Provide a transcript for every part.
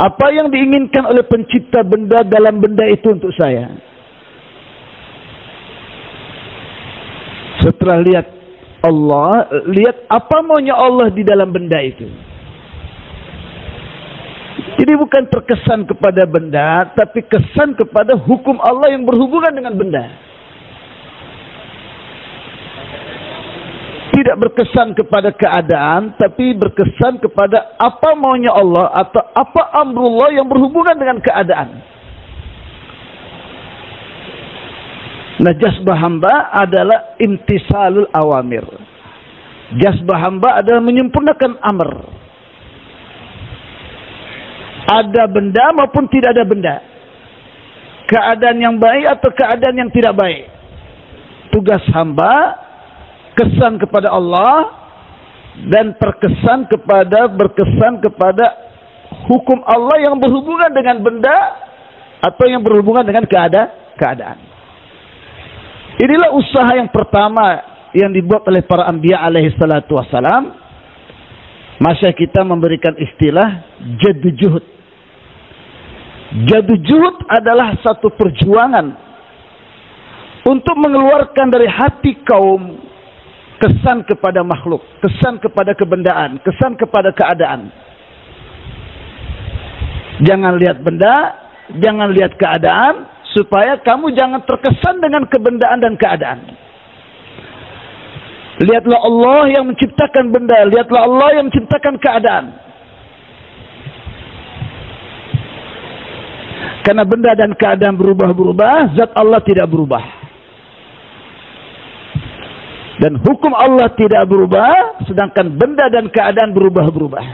Apa yang diinginkan oleh pencipta benda dalam benda itu untuk saya? Setelah lihat Allah, lihat apa maunya Allah di dalam benda itu. Jadi bukan terkesan kepada benda, tapi kesan kepada hukum Allah yang berhubungan dengan benda. Tidak berkesan kepada keadaan, tapi berkesan kepada apa maunya Allah atau apa amrullah yang berhubungan dengan keadaan. Nah, jazbah hamba adalah imtisalul awamir. Jazbah hamba adalah menyempurnakan amr. Ada benda maupun tidak ada benda. Keadaan yang baik atau keadaan yang tidak baik. Tugas hamba kesan kepada Allah dan berkesan kepada hukum Allah yang berhubungan dengan benda atau yang berhubungan dengan keadaan. Inilah usaha yang pertama yang dibuat oleh para anbiya alaihi salatu wassalam. Masa kita memberikan istilah jadu juhud. Jadu juhud adalah satu perjuangan untuk mengeluarkan dari hati kaum kesan kepada makhluk, kesan kepada kebendaan, kesan kepada keadaan. Jangan lihat benda, jangan lihat keadaan, supaya kamu jangan terkesan dengan kebendaan dan keadaan. Lihatlah Allah yang menciptakan benda, lihatlah Allah yang menciptakan keadaan. Karena benda dan keadaan berubah-berubah, zat Allah tidak berubah. Dan hukum Allah tidak berubah, sedangkan benda dan keadaan berubah-berubah.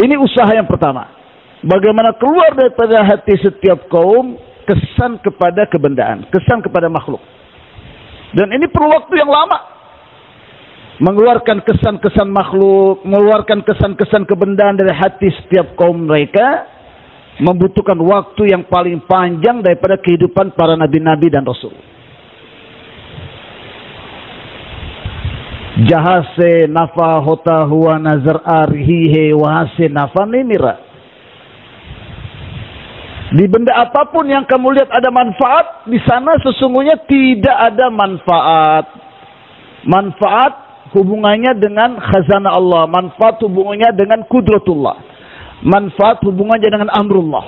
Ini usaha yang pertama. Bagaimana keluar daripada hati setiap kaum kesan kepada kebendaan, kesan kepada makhluk. Dan ini perlu waktu yang lama. Mengeluarkan kesan-kesan makhluk, mengeluarkan kesan-kesan kebendaan dari hati setiap kaum mereka, membutuhkan waktu yang paling panjang daripada kehidupan para nabi-nabi dan rasul. Jahase nafa hota huwa nazar arhihe wahase nafa nemira. Di benda apapun yang kamu lihat ada manfaat, di sana sesungguhnya tidak ada manfaat. Manfaat hubungannya dengan khazanah Allah, manfaat hubungannya dengan kudratullah, manfaat hubungannya dengan amrullah.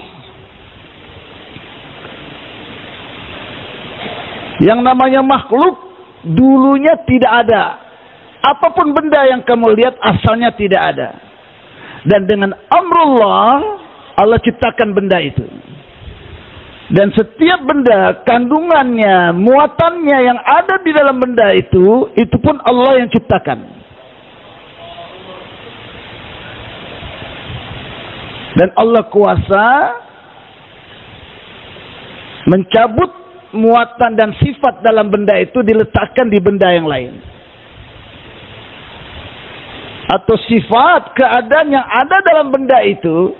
Yang namanya makhluk dulunya tidak ada. Apapun benda yang kamu lihat asalnya tidak ada. Dan dengan amrullah Allah ciptakan benda itu. Dan setiap benda, kandungannya, muatannya yang ada di dalam benda itu pun Allah yang ciptakan. Dan Allah kuasa mencabut muatan dan sifat dalam benda itu diletakkan di benda yang lain. Atau sifat keadaan yang ada dalam benda itu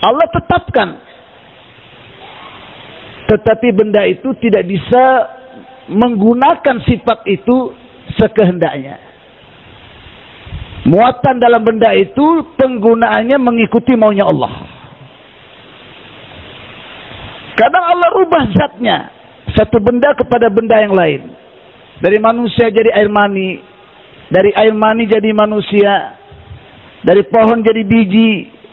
Allah tetapkan. Tetapi benda itu tidak bisa menggunakan sifat itu sekehendaknya. Muatan dalam benda itu penggunaannya mengikuti maunya Allah. Kadang Allah rubah zatnya, satu benda kepada benda yang lain. Dari manusia jadi air mani, dari air mani jadi manusia, dari pohon jadi biji,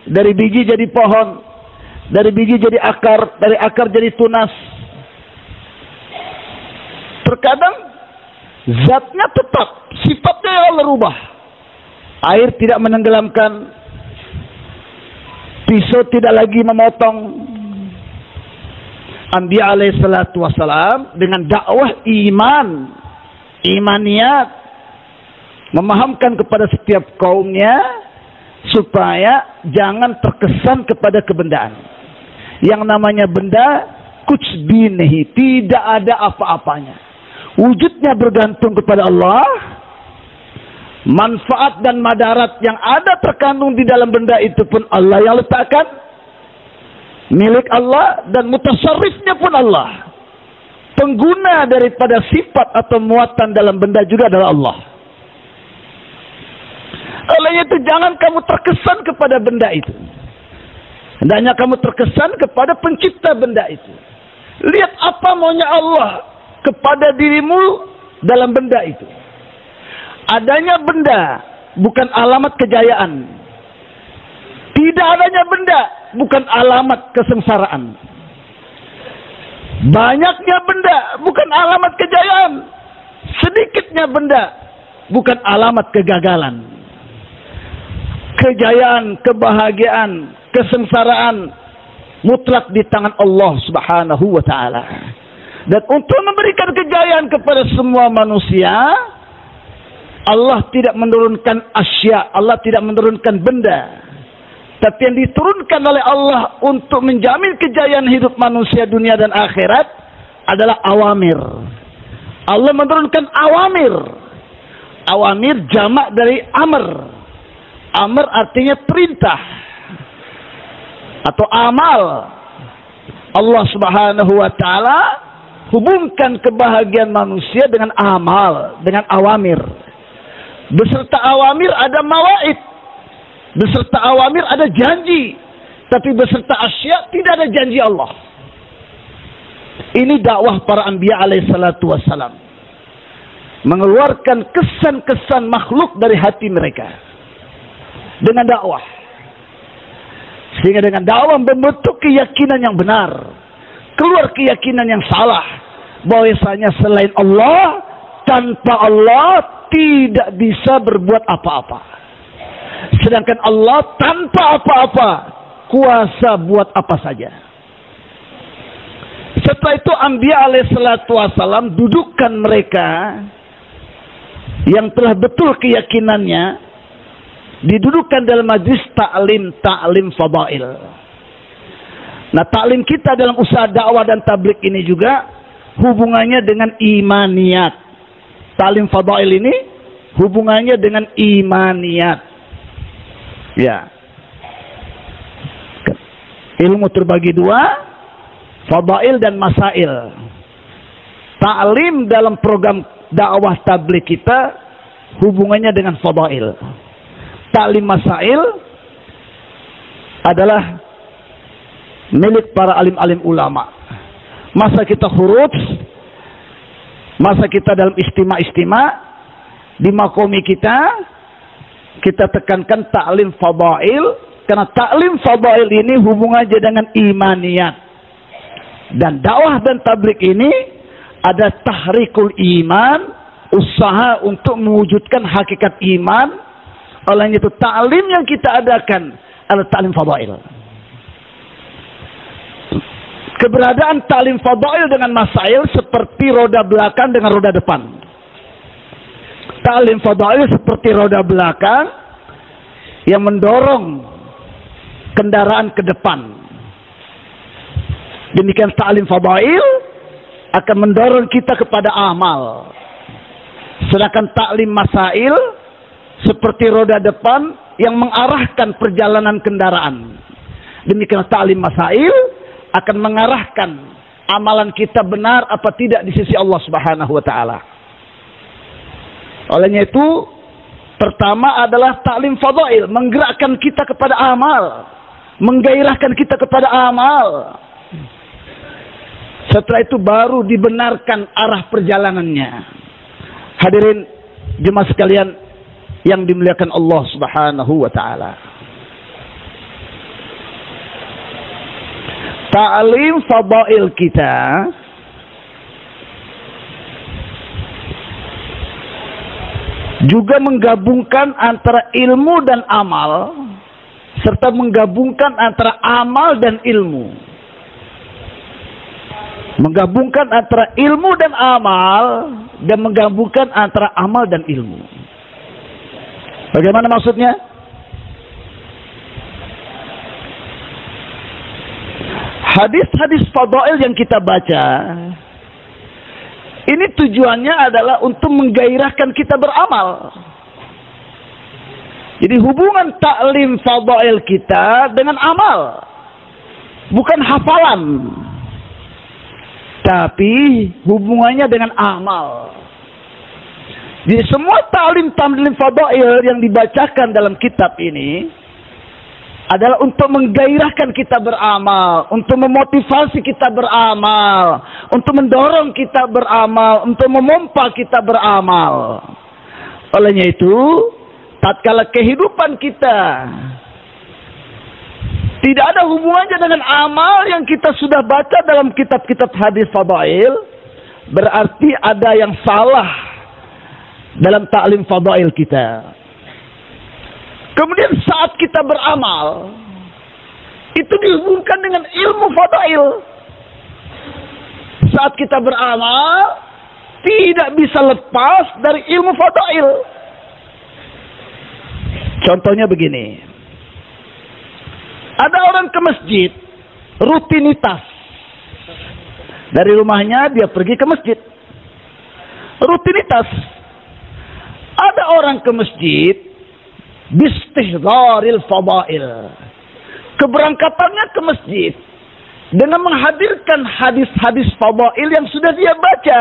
dari biji jadi pohon, dari biji jadi akar, dari akar jadi tunas. Terkadang zatnya tetap, sifatnya yang Allah rubah. Air tidak menenggelamkan, pisau tidak lagi memotong. Anbiya alaihi salatu wassalam dengan dakwah iman, imaniyat, memahamkan kepada setiap kaumnya supaya jangan terkesan kepada kebendaan. Yang namanya benda kutsbinehi, tidak ada apa-apanya. Wujudnya bergantung kepada Allah. Manfaat dan madarat yang ada terkandung di dalam benda itu pun Allah yang letakkan. Milik Allah, dan mutasarrifnya pun Allah. Pengguna daripada sifat atau muatan dalam benda juga adalah Allah. Oleh itu jangan kamu terkesan kepada benda itu. Hendaknya kamu terkesan kepada pencipta benda itu. Lihat apa maunya Allah kepada dirimu dalam benda itu. Adanya benda bukan alamat kejayaan. Tidak adanya benda bukan alamat kesengsaraan. Banyaknya benda bukan alamat kejayaan. Sedikitnya benda bukan alamat kegagalan. Kejayaan, kebahagiaan, kesengsaraan mutlak di tangan Allah Subhanahu wa taala. Dan untuk memberikan kejayaan kepada semua manusia, Allah tidak menurunkan asya, Allah tidak menurunkan benda. Tapi yang diturunkan oleh Allah untuk menjamin kejayaan hidup manusia dunia dan akhirat adalah awamir. Allah menurunkan awamir. Awamir jamak dari amr. Amr artinya perintah atau amal. Allah Subhanahu wa taala hubungkan kebahagiaan manusia dengan amal, dengan awamir. Beserta awamir ada mawaid. Beserta awamir ada janji. Tapi beserta asya tidak ada janji Allah. Ini dakwah para anbiya alaihi salatu wassalam. Mengeluarkan kesan-kesan makhluk dari hati mereka. Dengan dakwah. Sehingga dengan dakwah membentuk keyakinan yang benar. Keluar keyakinan yang salah. Bahwasanya selain Allah, tanpa Allah tidak bisa berbuat apa-apa. Sedangkan Allah tanpa apa-apa kuasa buat apa saja. Setelah itu Anbiya alaihissalatu wassalam dudukkan mereka yang telah betul keyakinannya, didudukkan dalam majlis ta'lim fadail. Nah, taklim kita dalam usaha dakwah dan tablik ini juga hubungannya dengan imaniyat. Taklim fadail ini hubungannya dengan imaniyat. Ya. Ilmu terbagi dua, fadail dan masail. Taklim dalam program dakwah tablik kita hubungannya dengan fadail. Taklim masail adalah milik para alim-alim ulama. Masa kita huruf, masa kita dalam istima-istima, di makomi kita tekankan taklim fadail, karena taklim fadail ini hubungannya dengan imaniyat. Dan dakwah dan tablik ini ada tahrikul iman, usaha untuk mewujudkan hakikat iman. Oleh itu taklim yang kita adakan adalah taklim fadail. Keberadaan taklim fadail dengan masail seperti roda belakang dengan roda depan. Taklim fadail seperti roda belakang yang mendorong kendaraan ke depan. Demikian taklim fadail akan mendorong kita kepada amal. Sedangkan taklim masail seperti roda depan yang mengarahkan perjalanan kendaraan. Demikian taklim masail akan mengarahkan amalan kita benar apa tidak di sisi Allah Subhanahu wa taala. Olehnya itu, pertama adalah taklim fadail, menggerakkan kita kepada amal, menggairahkan kita kepada amal. Setelah itu baru dibenarkan arah perjalanannya. Hadirin jemaah sekalian yang dimuliakan Allah Subhanahu wa taala. Ta'lim fadail kita juga menggabungkan antara ilmu dan amal, serta menggabungkan antara amal dan ilmu. Menggabungkan antara ilmu dan amal, dan menggabungkan antara amal dan ilmu. Bagaimana maksudnya? Hadis-hadis fadail yang kita baca, ini tujuannya adalah untuk menggairahkan kita beramal. Jadi hubungan taklim fadail kita dengan amal, bukan hafalan, tapi hubungannya dengan amal. Jadi semua ta'lim fadail yang dibacakan dalam kitab ini adalah untuk menggairahkan kita beramal, untuk memotivasi kita beramal, untuk mendorong kita beramal, untuk memompa kita beramal. Olehnya itu, tatkala kehidupan kita tidak ada hubungannya dengan amal yang kita sudah baca dalam kitab-kitab hadis fadail, berarti ada yang salah dalam ta'lim fadail kita. Kemudian saat kita beramal, itu dihubungkan dengan ilmu fadail. Saat kita beramal, tidak bisa lepas dari ilmu fadail. Contohnya begini. Ada orang ke masjid, rutinitas. Dari rumahnya dia pergi ke masjid. Rutinitas. Ada orang ke masjid, bistihdharil fadail. Keberangkatannya ke masjid dengan menghadirkan hadis-hadis fadail yang sudah dia baca.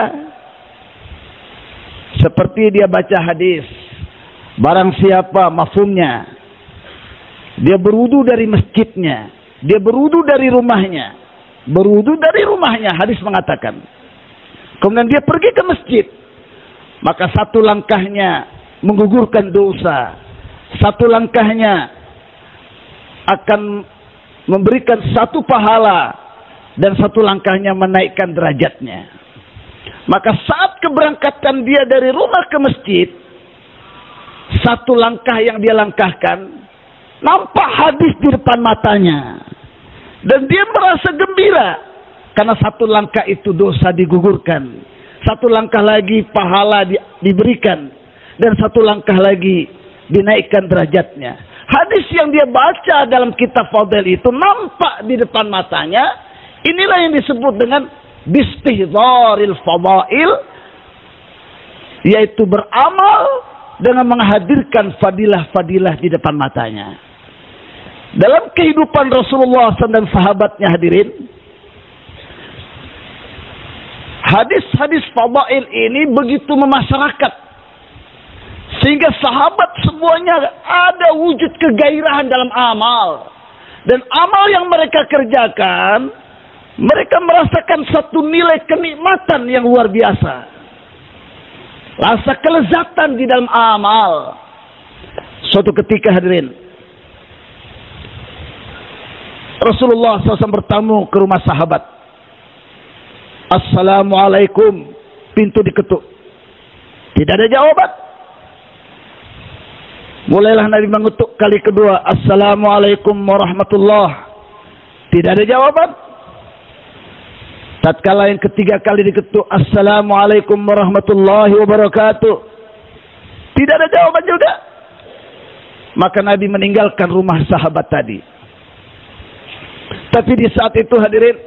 Seperti dia baca hadis, barang siapa mafhumnya, dia berwudu dari masjidnya, dia berwudu dari rumahnya, berwudu dari rumahnya, hadis mengatakan. Kemudian dia pergi ke masjid, maka satu langkahnya menggugurkan dosa, satu langkahnya akan memberikan satu pahala, dan satu langkahnya menaikkan derajatnya. Maka saat keberangkatan dia dari rumah ke masjid, satu langkah yang dia langkahkan, nampak hadis di depan matanya. Dan dia merasa gembira, karena satu langkah itu dosa digugurkan, satu langkah lagi pahala diberikan, dan satu langkah lagi dinaikkan derajatnya. Hadis yang dia baca dalam kitab fadail itu nampak di depan matanya. Inilah yang disebut dengan bistihdharil fadail, yaitu beramal dengan menghadirkan fadilah-fadilah di depan matanya. Dalam kehidupan Rasulullah SAW dan sahabatnya hadirin, hadis-hadis fadail ini begitu memasyarakat, sehingga sahabat semuanya ada wujud kegairahan dalam amal. Dan amal yang mereka kerjakan, mereka merasakan satu nilai kenikmatan yang luar biasa. Rasa kelezatan di dalam amal. Suatu ketika hadirin, Rasulullah SAW bertamu ke rumah sahabat. Assalamualaikum. Pintu diketuk. Tidak ada jawaban. Mulailah Nabi mengutuk kali kedua. Assalamualaikum warahmatullah. Tidak ada jawaban. Tatkala yang ketiga kali diketuk. Assalamualaikum warahmatullahi wabarakatuh. Tidak ada jawaban juga. Maka Nabi meninggalkan rumah sahabat tadi. Tapi di saat itu hadirin,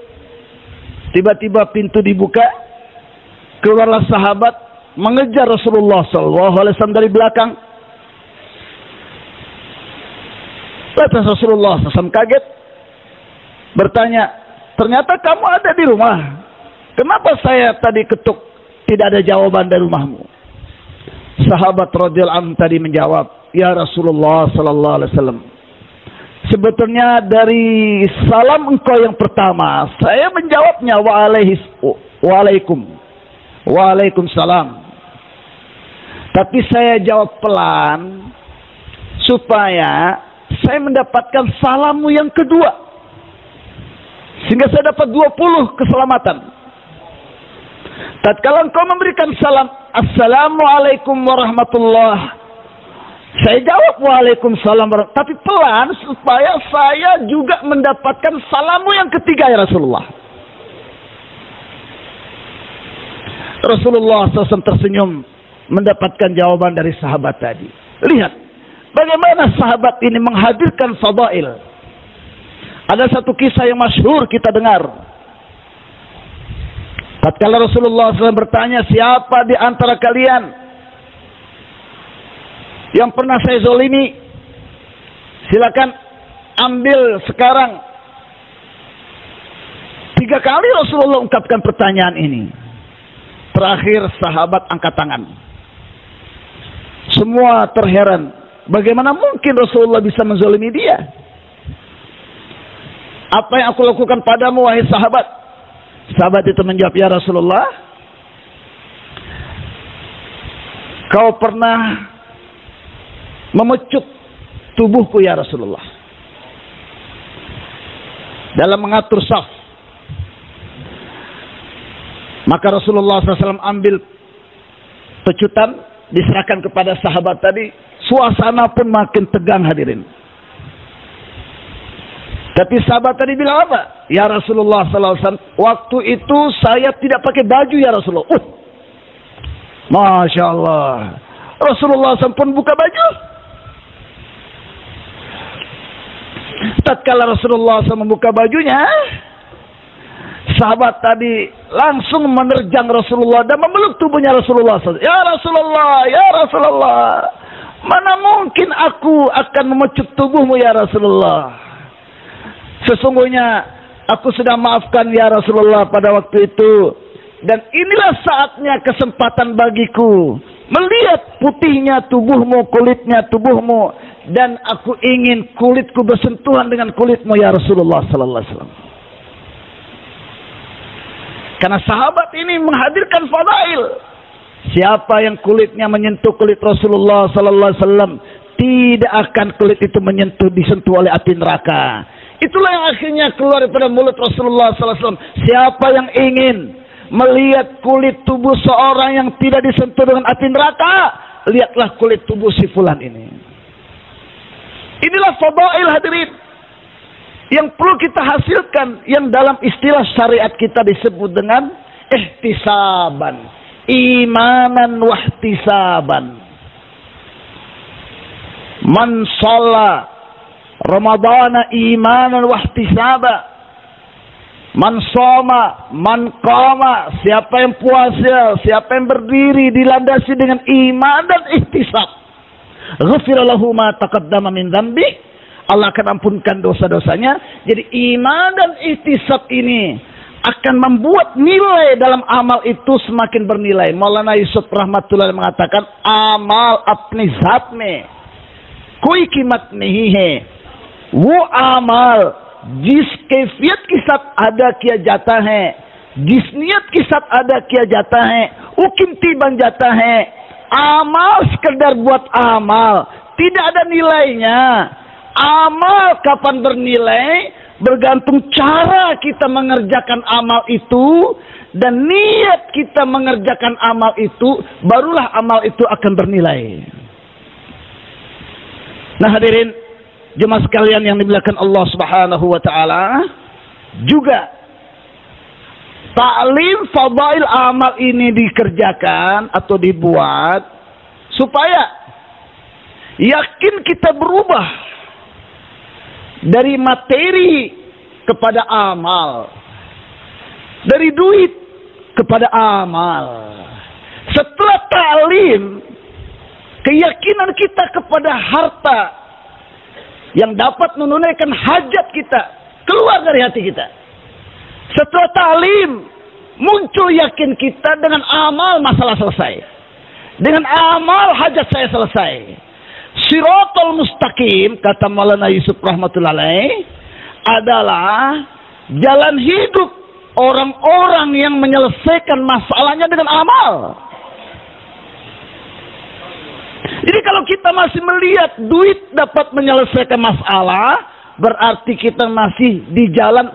tiba-tiba pintu dibuka. Keluarlah sahabat mengejar Rasulullah SAW dari belakang. Lantas Rasulullah SAW kaget, bertanya, ternyata kamu ada di rumah. Kenapa saya tadi ketuk tidak ada jawaban dari rumahmu? Sahabat radhiyallahu anhu tadi menjawab, ya Rasulullah SAW, sebetulnya dari salam engkau yang pertama, saya menjawabnya waalaikumsalam. Tapi saya jawab pelan supaya saya mendapatkan salammu yang kedua, sehingga saya dapat 20 keselamatan. Tatkala engkau memberikan salam, assalamualaikum warahmatullahi, saya jawab waalaikumsalam, tapi pelan supaya saya juga mendapatkan salammu yang ketiga ya Rasulullah. Rasulullah SAW tersenyum mendapatkan jawaban dari sahabat tadi. Lihat bagaimana sahabat ini menghadirkan fadail. Ada satu kisah yang masyhur kita dengar. Tatkala Rasulullah SAW bertanya, siapa di antara kalian yang pernah saya zolimi? Silakan ambil sekarang. 3 kali Rasulullah ungkapkan pertanyaan ini. Terakhir sahabat angkat tangan. Semua terheran. Bagaimana mungkin Rasulullah bisa menzalimi dia? Apa yang aku lakukan padamu, wahai sahabat? Sahabat itu menjawab, ya Rasulullah, kau pernah memecut tubuhku ya Rasulullah dalam mengatur saf. Maka Rasulullah SAW ambil pecutan, diserahkan kepada sahabat tadi. Suasana pun makin tegang, hadirin. Tapi sahabat tadi bilang apa? Ya Rasulullah SAW, waktu itu saya tidak pakai baju ya Rasulullah. Masya Allah. Rasulullah SAW pun buka baju. Tatkala Rasulullah SAW membuka bajunya, sahabat tadi langsung menerjang Rasulullah dan memeluk tubuhnya Rasulullah SAW. Ya Rasulullah, ya Rasulullah, mana mungkin aku akan memecut tubuhmu ya Rasulullah. Sesungguhnya aku sudah maafkan ya Rasulullah pada waktu itu. Dan inilah saatnya kesempatan bagiku melihat putihnya tubuhmu, kulitnya tubuhmu. Dan aku ingin kulitku bersentuhan dengan kulitmu ya Rasulullah sallallahu alaihi wasallam. Karena sahabat ini menghadirkan fadail. Siapa yang kulitnya menyentuh kulit Rasulullah sallallahu alaihi wasallam, tidak akan kulit itu disentuh oleh api neraka. Itulah yang akhirnya keluar daripada mulut Rasulullah sallallahu alaihi wasallam. Siapa yang ingin melihat kulit tubuh seorang yang tidak disentuh dengan api neraka, lihatlah kulit tubuh si fulan ini. Inilah fadail, hadirin, yang perlu kita hasilkan, yang dalam istilah syariat kita disebut dengan ihtisaban, imanan wahtisaban. Man shalla Ramadana imanan wahtisaba, man shoma, man qama, siapa yang puasa, siapa yang berdiri dilandasi dengan iman dan ihtisab, ghufira lahu ma taqaddama min dzambi, Allah akan ampunkan dosa-dosanya. Jadi iman dan ihtisab ini akan membuat nilai dalam amal itu semakin bernilai. Maulana Yusuf rahmatullah mengatakan, amal apni zat mein koi कीमत नहीं है, वो amal जिस कैफियत के साथ अदा किया जाता है, जिस नियत के साथ अदा किया जाता है, वो कीमती बन जाता है. Amal sekedar buat amal, tidak ada nilainya. Amal kapan bernilai? Bergantung cara kita mengerjakan amal itu dan niat kita mengerjakan amal itu, barulah amal itu akan bernilai. Nah hadirin, jemaah sekalian yang dimuliakan Allah Subhanahu wa taala, juga ta'lim fadail amal ini dikerjakan atau dibuat supaya yakin kita berubah dari materi kepada amal, dari duit kepada amal. Setelah ta'lim, keyakinan kita kepada harta yang dapat menunaikan hajat kita keluar dari hati kita. Setelah ta'lim, muncul yakin kita dengan amal masalah selesai. Dengan amal hajat saya selesai. Siratal mustaqim, kata Maulana Yusuf rahmatullah alaih, adalah jalan hidup orang-orang yang menyelesaikan masalahnya dengan amal. Jadi kalau kita masih melihat duit dapat menyelesaikan masalah, berarti kita masih di jalan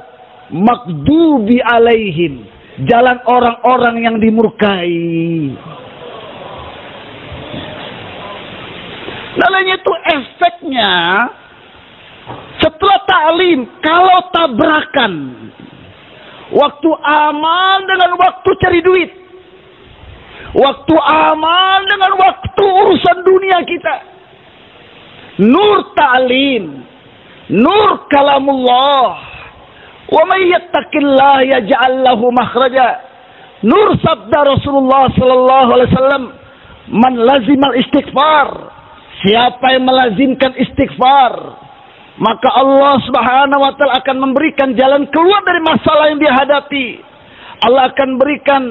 maghdubi alaihim, jalan orang-orang yang dimurkai. Lainnya itu efeknya setelah ta'lim, kalau tabrakan waktu amal dengan waktu cari duit, waktu amal dengan waktu urusan dunia kita, nur ta'lim, nur kalamullah, wa may yattaqillah yaj'al lahu makhraja, nur sabda Rasulullah sallallahu alaihi wasallam, man lazimal istighfar, siapa yang melazimkan istighfar, maka Allah Subhanahu wa taala akan memberikan jalan keluar dari masalah yang dia hadapi. Allah akan berikan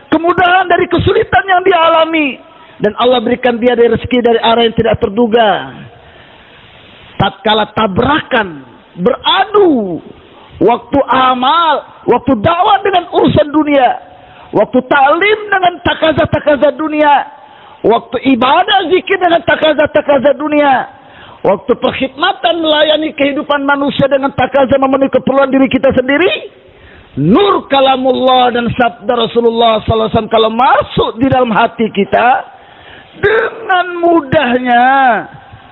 kemudahan dari kesulitan yang dia alami. dan Allah berikan dia dari rezeki dari arah yang tidak terduga. Tatkala tabrakan, beradu, waktu amal, waktu dakwah dengan urusan dunia, waktu ta'lim dengan takaza-takaza dunia, waktu ibadah zikir dengan takaza-takaza dunia, waktu perkhidmatan melayani kehidupan manusia dengan takaza memenuhi keperluan diri kita sendiri, nur kalamullah dan sabda Rasulullah SAW kalau masuk di dalam hati kita, dengan mudahnya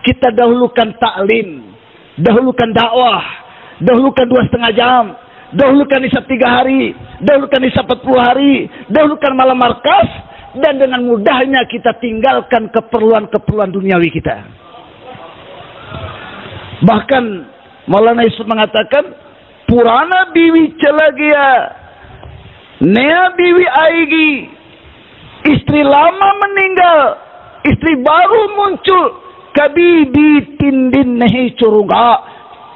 kita dahulukan taklim, dahulukan dakwah, dahulukan 2,5 jam, dahulukan hisab 3 hari, dahulukan hisab 40 hari, dahulukan malam markas, dan dengan mudahnya kita tinggalkan keperluan-keperluan duniawi kita. Bahkan Maulana Yusuf mengatakan, Purana biwi celagia, nea biwi aigi, istri lama meninggal, istri baru muncul, kabibi tindin nehi curunga,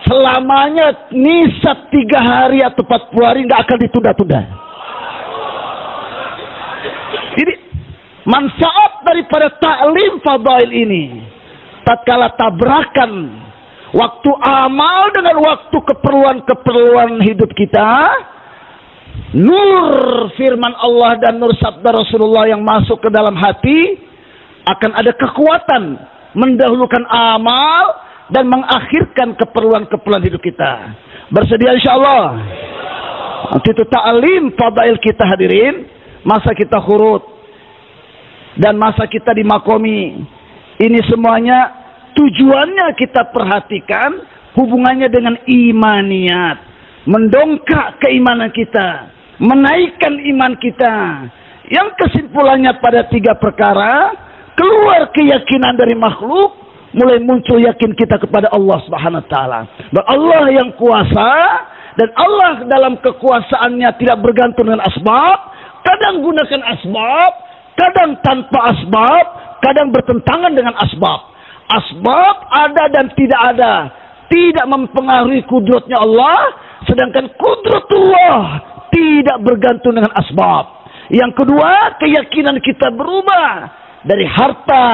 selamanya nisab 3 hari atau 40 hari nggak akan ditunda-tunda. Jadi manfaat daripada taklim fadail ini, tatkala tabrakan waktu amal dengan waktu keperluan-keperluan hidup kita, nur firman Allah dan nur sabda Rasulullah yang masuk ke dalam hati, akan ada kekuatan mendahulukan amal dan mengakhirkan keperluan-keperluan hidup kita. Bersedia insyaallah. Nanti itu ta'lim fadail kita hadirin, masa kita khurut dan masa kita di makomi. Ini semuanya tujuannya kita perhatikan hubungannya dengan imaniyat, mendongkrak keimanan kita, menaikkan iman kita. Yang kesimpulannya pada 3 perkara, keluar keyakinan dari makhluk, mulai muncul yakin kita kepada Allah Subhanahu wa taala. Bahwa Allah yang kuasa dan Allah dalam kekuasaannya tidak bergantung dengan asbab, kadang gunakan asbab, kadang tanpa asbab, kadang bertentangan dengan asbab. Asbab ada dan tidak ada, tidak mempengaruhi kudratnya Allah, sedangkan kudratullah tidak bergantung dengan asbab. Yang kedua, keyakinan kita berubah dari harta,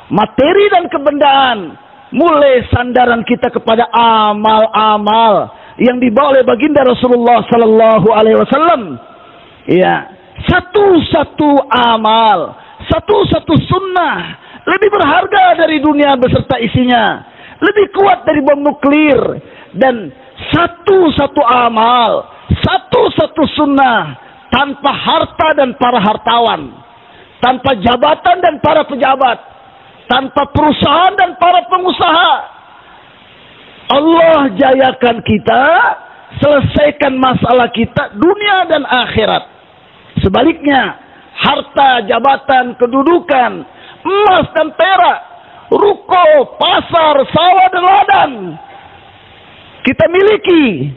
materi dan kebendaan, mulai sandaran kita kepada amal-amal yang dibawa oleh baginda Rasulullah sallallahu alaihi wasallam. Ya, satu-satu amal, satu-satu sunnah lebih berharga dari dunia beserta isinya, lebih kuat dari bom nuklir, dan satu-satu amal, satu-satu sunnah tanpa harta dan para hartawan, tanpa jabatan dan para pejabat, tanpa perusahaan dan para pengusaha. Allah jayakan kita, selesaikan masalah kita dunia dan akhirat. Sebaliknya, harta, jabatan, kedudukan, emas dan perak, ruko, pasar, sawah dan ladang kita miliki,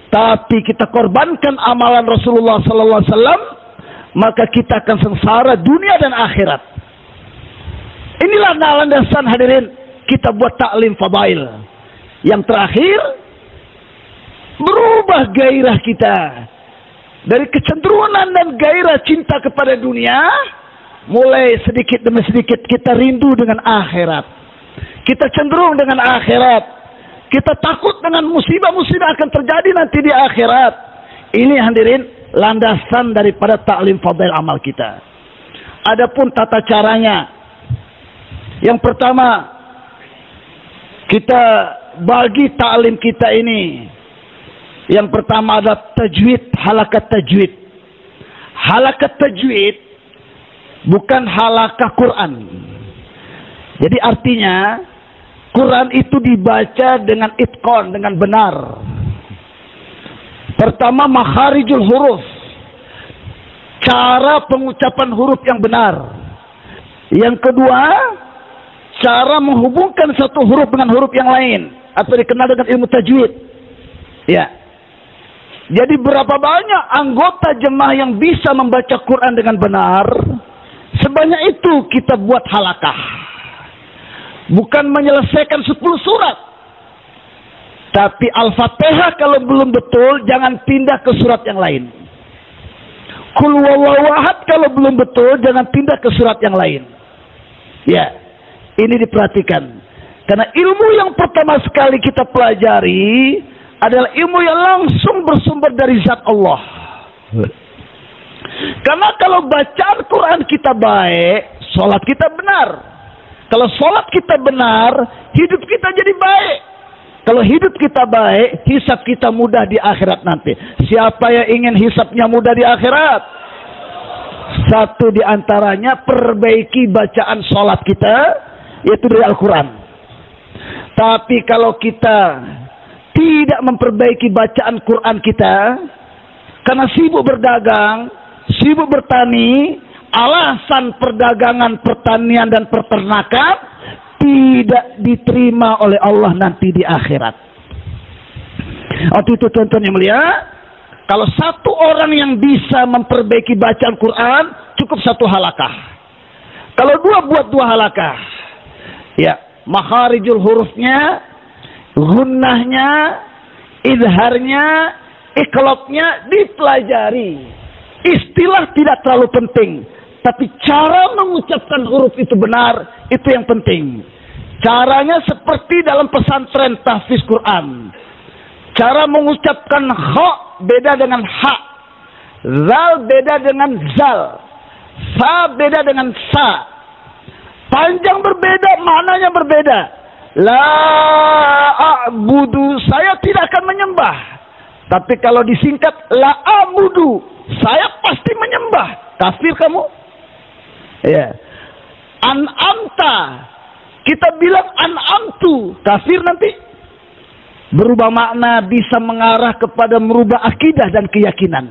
tapi kita korbankan amalan Rasulullah sallallahu alaihi wasallam, maka kita akan sengsara dunia dan akhirat. Inilah landasan hadirin kita buat taklim fadail. Yang terakhir, berubah gairah kita dari kecenderungan dan gairah cinta kepada dunia, mulai sedikit demi sedikit kita rindu dengan akhirat. Kita cenderung dengan akhirat. Kita takut dengan musibah-musibah akan terjadi nanti di akhirat. Ini hadirin landasan daripada taklim fadail amal kita. Adapun tata caranya, yang pertama, kita bagi taklim kita ini, yang pertama adalah tajwid, halakat tajwid. Halakat tajwid bukan halakah Quran. Jadi artinya Quran itu dibaca dengan itqan, dengan benar. Pertama, makharijul huruf, cara pengucapan huruf yang benar. Yang kedua, cara menghubungkan satu huruf dengan huruf yang lain, atau dikenal dengan ilmu tajwid. Ya. Jadi berapa banyak anggota jemaah yang bisa membaca Quran dengan benar, sebanyak itu kita buat halakah. Bukan menyelesaikan 10 surat, tapi Al-Fatihah kalau belum betul, jangan pindah ke surat yang lain. Qul huwallahu ahad kalau belum betul, jangan pindah ke surat yang lain. Ya, ini diperhatikan. Karena ilmu yang pertama sekali kita pelajari adalah ilmu yang langsung bersumber dari zat Allah. Karena kalau bacaan Quran kita baik, sholat kita benar. Kalau sholat kita benar, hidup kita jadi baik. Kalau hidup kita baik, hisab kita mudah di akhirat nanti. Siapa yang ingin hisabnya mudah di akhirat? Satu di antaranya, perbaiki bacaan sholat kita, yaitu dari Al-Quran. Tapi kalau kita tidak memperbaiki bacaan Quran kita, karena sibuk berdagang, sibuk bertani, alasan perdagangan, pertanian, dan peternakan tidak diterima oleh Allah nanti di akhirat. Waktu itu tonton yang mulia, kalau satu orang yang bisa memperbaiki bacaan Quran, cukup satu halakah. Kalau dua, buat dua halakah. Ya, makharijul hurufnya, gunnahnya, idharnya, iqlabnya dipelajari. Istilah tidak terlalu penting, tapi cara mengucapkan huruf itu benar, itu yang penting. Caranya seperti dalam pesantren tahfiz Quran. Cara mengucapkan kha beda dengan ha, zal beda dengan zal, sa beda dengan sa. Panjang berbeda, maknanya berbeda. La a'budu, saya tidak akan menyembah. Tapi kalau disingkat la a'budu, saya pasti menyembah. Kafir kamu? Ya. An'amta, kita bilang an'amtu, kafir nanti. Berubah makna, bisa mengarah kepada merubah akidah dan keyakinan.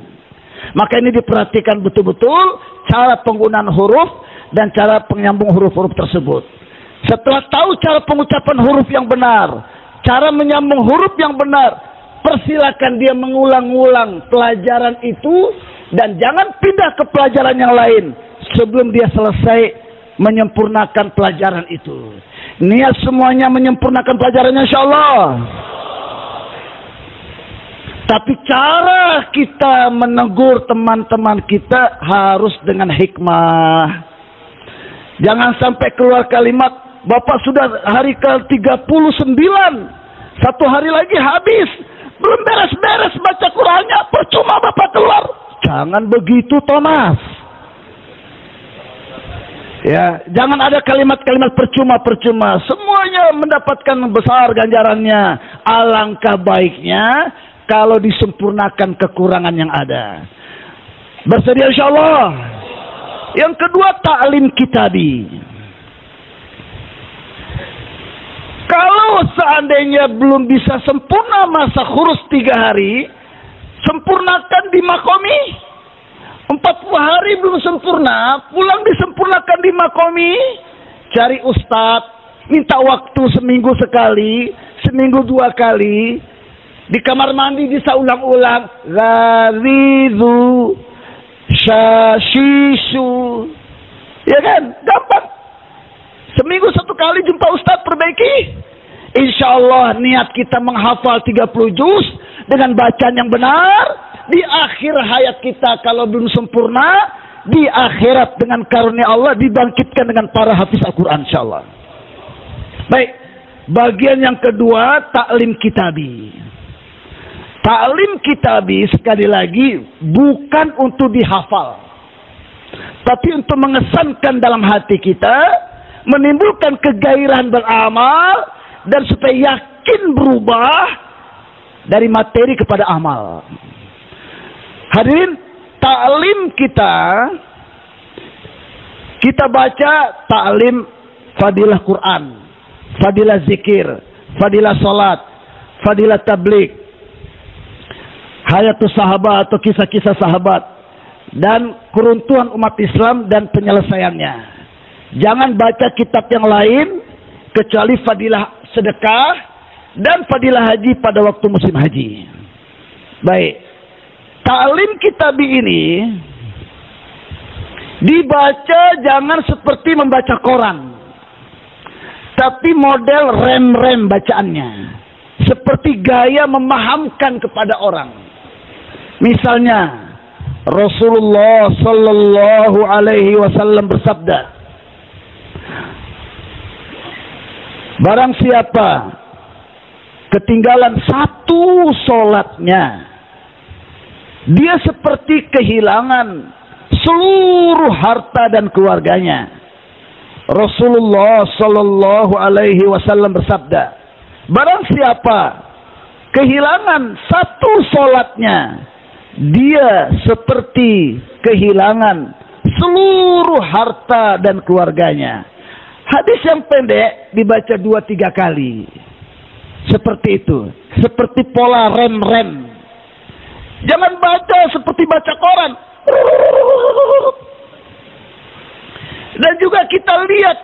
Maka ini diperhatikan betul-betul cara penggunaan huruf dan cara penyambung huruf-huruf tersebut. Setelah tahu cara pengucapan huruf yang benar, cara menyambung huruf yang benar, persilakan dia mengulang-ulang pelajaran itu dan jangan pindah ke pelajaran yang lain sebelum dia selesai menyempurnakan pelajaran itu. Niat semuanya menyempurnakan pelajarannya, insyaallah. Tapi cara kita menegur teman-teman kita harus dengan hikmah. Jangan sampai keluar kalimat, Bapak sudah hari ke-39, satu hari lagi habis, belum beres-beres baca Qurannya, percuma Bapak keluar. Jangan begitu, Thomas. Ya, jangan ada kalimat-kalimat percuma-percuma. Semuanya mendapatkan besar ganjarannya. Alangkah baiknya kalau disempurnakan kekurangan yang ada. Bersedia insyaallah. Yang kedua, ta'lim kitabi. Kalau seandainya belum bisa sempurna masa khurus 3 hari, sempurnakan di makomi. 40 hari belum sempurna, pulang disempurnakan di makomi. Cari ustadz, minta waktu seminggu sekali, seminggu 2 kali. Di kamar mandi bisa ulang-ulang. Gharizu syashishu. Ya kan? Gampang. Seminggu 1 kali jumpa ustadz, perbaiki. Insya Allah niat kita menghafal 30 juz dengan bacaan yang benar. Di akhir hayat kita kalau belum sempurna, di akhirat dengan karunia Allah dibangkitkan dengan para hafiz Al-Quran insyaallah. Baik, bagian yang kedua, ta'lim kitabi. Ta'lim kitabi sekali lagi bukan untuk dihafal, tapi untuk mengesankan dalam hati kita, menimbulkan kegairahan beramal, dan supaya yakin berubah dari materi kepada amal. Hadirin, ta'lim kita baca ta'lim fadilah Quran, fadilah zikir, fadilah salat, fadilah tabligh, hayatus sahabat atau kisah-kisah sahabat, dan keruntuhan umat Islam dan penyelesaiannya. Jangan baca kitab yang lain kecuali fadilah sedekah dan fadilah haji pada waktu musim haji. Baik. Ta'lim kitabi ini dibaca jangan seperti membaca koran, tapi model rem-rem bacaannya, seperti gaya memahamkan kepada orang. Misalnya Rasulullah sallallahu alaihi wasallam bersabda, Barang siapa ketinggalan satu solatnya, dia seperti kehilangan seluruh harta dan keluarganya. Rasulullah sallallahu alaihi wasallam bersabda, barang siapa kehilangan satu solatnya, dia seperti kehilangan seluruh harta dan keluarganya. Hadis yang pendek dibaca 2-3 kali. Seperti itu. Seperti pola rem-rem. Jangan baca seperti baca koran. Dan juga kita lihat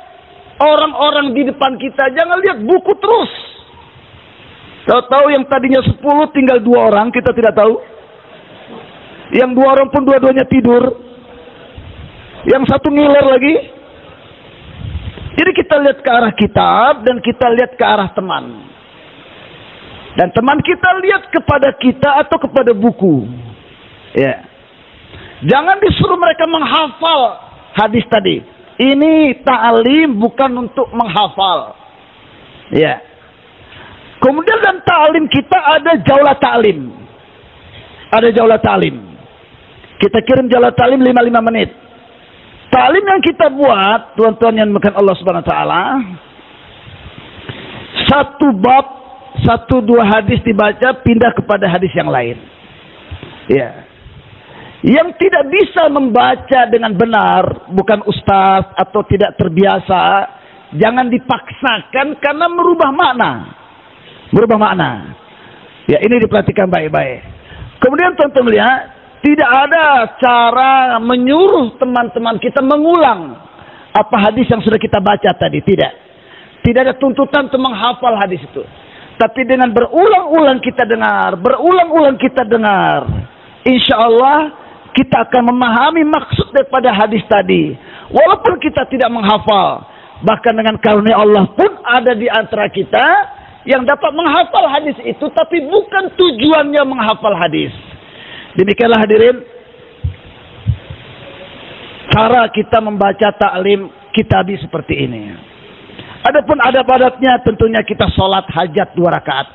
orang-orang di depan kita. Jangan lihat buku terus. Tahu-tahu yang tadinya 10 tinggal 2 orang, kita tidak tahu. Yang 2 orang pun dua-duanya tidur. Yang satu ngiler lagi. Jadi kita lihat ke arah kitab dan kita lihat ke arah teman. Dan teman kita lihat kepada kita atau kepada buku. Ya. Jangan disuruh mereka menghafal hadis tadi. Ini ta'lim bukan untuk menghafal. Ya. Kemudian dalam ta'lim kita ada jaulah ta'lim. Ada jaulah ta'lim. Kita kirim jaulah ta'lim 5 menit. Ta'lim yang kita buat, tuan-tuan yang dimuliakan Allah Subhanahu wa taala, 1 bab, 1-2 hadis dibaca, pindah kepada hadis yang lain. Ya. Yang tidak bisa membaca dengan benar, bukan ustaz atau tidak terbiasa, jangan dipaksakan karena merubah makna. Berubah makna. Ya, ini diperhatikan baik-baik. Kemudian teman-teman lihat, tidak ada cara menyuruh teman-teman kita mengulang apa hadis yang sudah kita baca tadi. Tidak. Tidak ada tuntutan untuk menghafal hadis itu. Tapi dengan berulang-ulang kita dengar, berulang-ulang kita dengar, insya Allah kita akan memahami maksud daripada hadis tadi. Walaupun kita tidak menghafal, bahkan dengan karunia Allah pun ada di antara kita yang dapat menghafal hadis itu, tapi bukan tujuannya menghafal hadis. Demikianlah hadirin, cara kita membaca ta'lim kitabi seperti ini. Adapun adab-adabnya tentunya kita sholat hajat 2 rakaat.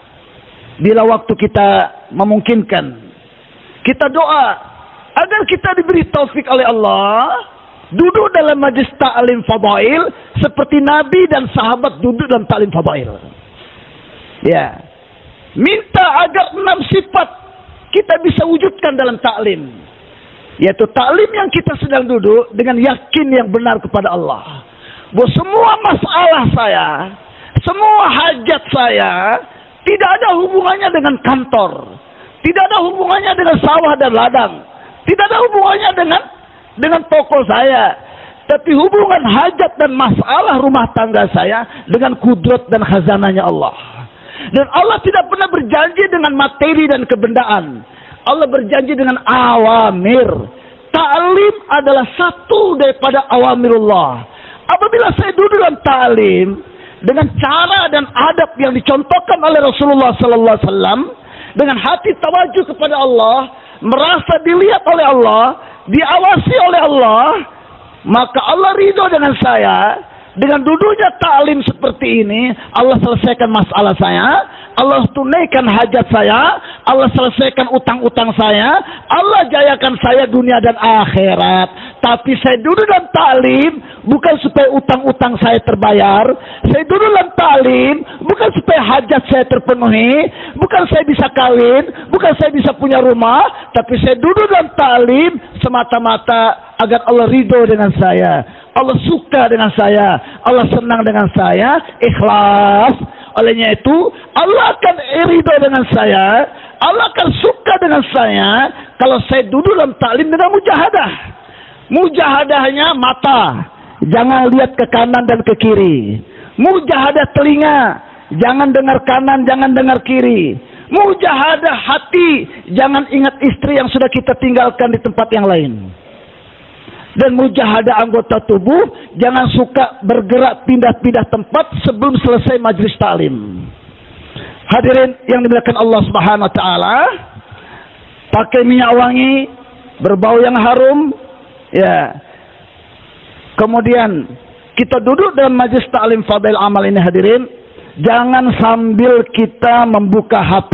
Bila waktu kita memungkinkan, kita doa agar kita diberi taufik oleh Allah, duduk dalam majlis ta'lim fadail seperti Nabi dan sahabat duduk dalam ta'lim fadail. Ya. Minta agar 6 sifat kita bisa wujudkan dalam ta'lim. Yaitu ta'lim yang kita sedang duduk dengan yakin yang benar kepada Allah. Bahwa semua masalah saya, semua hajat saya tidak ada hubungannya dengan kantor, tidak ada hubungannya dengan sawah dan ladang, tidak ada hubungannya dengan toko saya, tapi hubungan hajat dan masalah rumah tangga saya dengan kudrat dan khazanahnya Allah. Dan Allah tidak pernah berjanji dengan materi dan kebendaan. Allah berjanji dengan awamir. Ta'lim adalah satu daripada awamirullah. Apabila saya duduk dalam ta'lim dengan cara dan adab yang dicontohkan oleh Rasulullah sallallahu alaihi wasallam, dengan hati tawajuh kepada Allah, merasa dilihat oleh Allah, diawasi oleh Allah, maka Allah ridho dengan saya. Dengan duduknya ta'lim seperti ini, Allah selesaikan masalah saya, Allah tunaikan hajat saya, Allah selesaikan utang-utang saya, Allah jayakan saya dunia dan akhirat. Tapi saya duduk dalam ta'lim bukan supaya utang-utang saya terbayar, saya duduk dalam ta'lim bukan supaya hajat saya terpenuhi, bukan saya bisa kawin, bukan saya bisa punya rumah, tapi saya duduk dalam ta'lim semata-mata agar Allah ridho dengan saya, Allah suka dengan saya, Allah senang dengan saya, ikhlas. Olehnya itu Allah akan ridho dengan saya, Allah akan suka dengan saya kalau saya duduk dalam ta'lim dengan mujahadah. Mujahadahnya mata, jangan lihat ke kanan dan ke kiri. Mujahadah telinga, jangan dengar kanan, jangan dengar kiri. Mujahadah hati, jangan ingat istri yang sudah kita tinggalkan di tempat yang lain. Dan mujahadah anggota tubuh, jangan suka bergerak pindah-pindah tempat sebelum selesai majlis ta'lim. Hadirin yang dimuliakan Allah Subhanahu wa taala, pakai minyak wangi, berbau yang harum, ya. Kemudian kita duduk dalam majlis ta'lim fadail amal ini hadirin, jangan sambil kita membuka HP.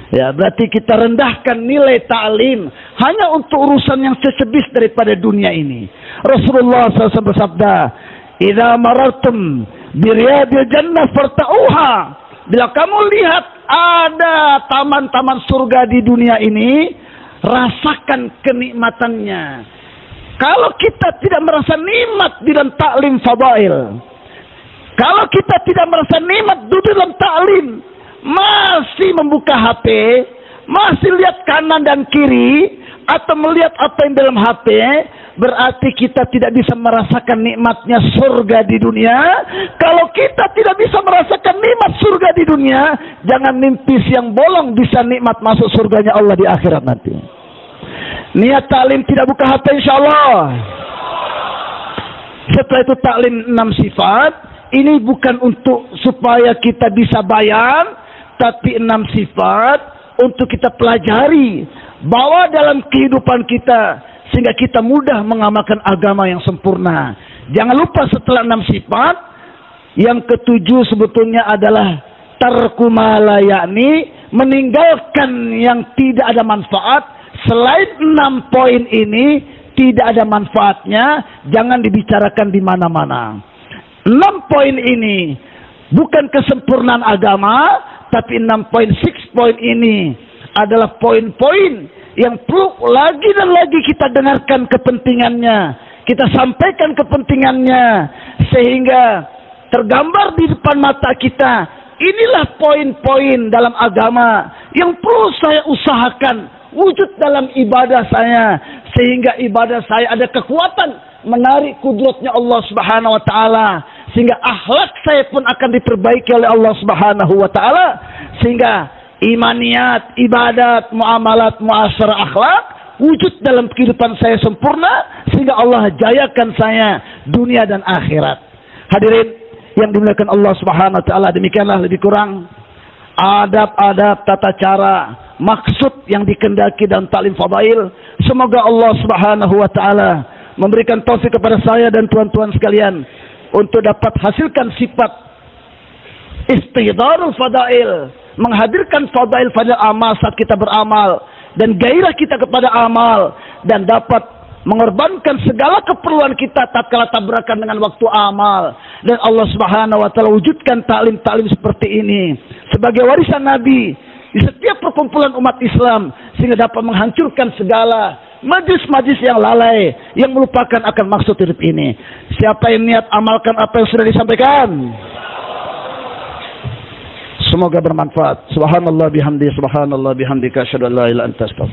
Ya, berarti kita rendahkan nilai ta'lim hanya untuk urusan yang sesebis daripada dunia ini. Rasulullah SAW bersabda, "Idza marartum biriyadil jannah farta'uha." Bila kamu lihat ada taman-taman surga di dunia ini, rasakan kenikmatannya. Kalau kita tidak merasa nikmat di dalam taklim fadail, kalau kita tidak merasa nikmat di dalam taklim, masih membuka HP, masih lihat kanan dan kiri, atau melihat apa yang dalam HP, berarti kita tidak bisa merasakan nikmatnya surga di dunia. Kalau kita tidak bisa merasakan nikmat surga di dunia, jangan mimpi siang bolong bisa nikmat masuk surganya Allah di akhirat nanti. Niat taklim tidak buka HP insyaallah. Setelah itu taklim 6 sifat. Ini bukan untuk supaya kita bisa bayan, tapi 6 sifat untuk kita pelajari, bawa dalam kehidupan kita, sehingga kita mudah mengamalkan agama yang sempurna. Jangan lupa setelah 6 sifat, yang ketujuh sebetulnya adalah tarku ma la ya'ni, meninggalkan yang tidak ada manfaat. Selain 6 poin ini tidak ada manfaatnya, jangan dibicarakan di mana-mana. 6 poin ini bukan kesempurnaan agama, tapi 6 poin, 6 poin ini adalah poin-poin yang perlu lagi dan lagi kita dengarkan kepentingannya, kita sampaikan kepentingannya, sehingga tergambar di depan mata kita, inilah poin-poin dalam agama yang perlu saya usahakan wujud dalam ibadah saya, sehingga ibadah saya ada kekuatan menarik kudratnya Allah Subhanahu wa taala, sehingga akhlak saya pun akan diperbaiki oleh Allah Subhanahu wa taala, sehingga imaniyat, ibadat, muamalat, muasyarah, akhlak wujud dalam kehidupan saya sempurna, sehingga Allah jayakan saya dunia dan akhirat. Hadirin yang dimuliakan Allah Subhanahu wa taala, demikianlah lebih kurang adab-adab, tata cara, maksud yang dikendaki dalam taklim fadail. Semoga Allah Subhanahu wa taala memberikan taufik kepada saya dan tuan-tuan sekalian untuk dapat hasilkan sifat istihdarul fadail, menghadirkan fadail-fadail amal saat kita beramal, dan gairah kita kepada amal, dan dapat mengorbankan segala keperluan kita tatkala tabrakan dengan waktu amal. Dan Allah Subhanahu wa taala wujudkan taklim-taklim seperti ini sebagai warisan Nabi di setiap perkumpulan umat Islam, sehingga dapat menghancurkan segala majlis-majlis yang lalai yang melupakan akan maksud hidup ini. Siapa yang niat amalkan apa yang sudah disampaikan, semoga bermanfaat. Subhanallah bihamdi, subhanallah bihamdika, asyhadu an la ilaha illa anta, astaghfiruka.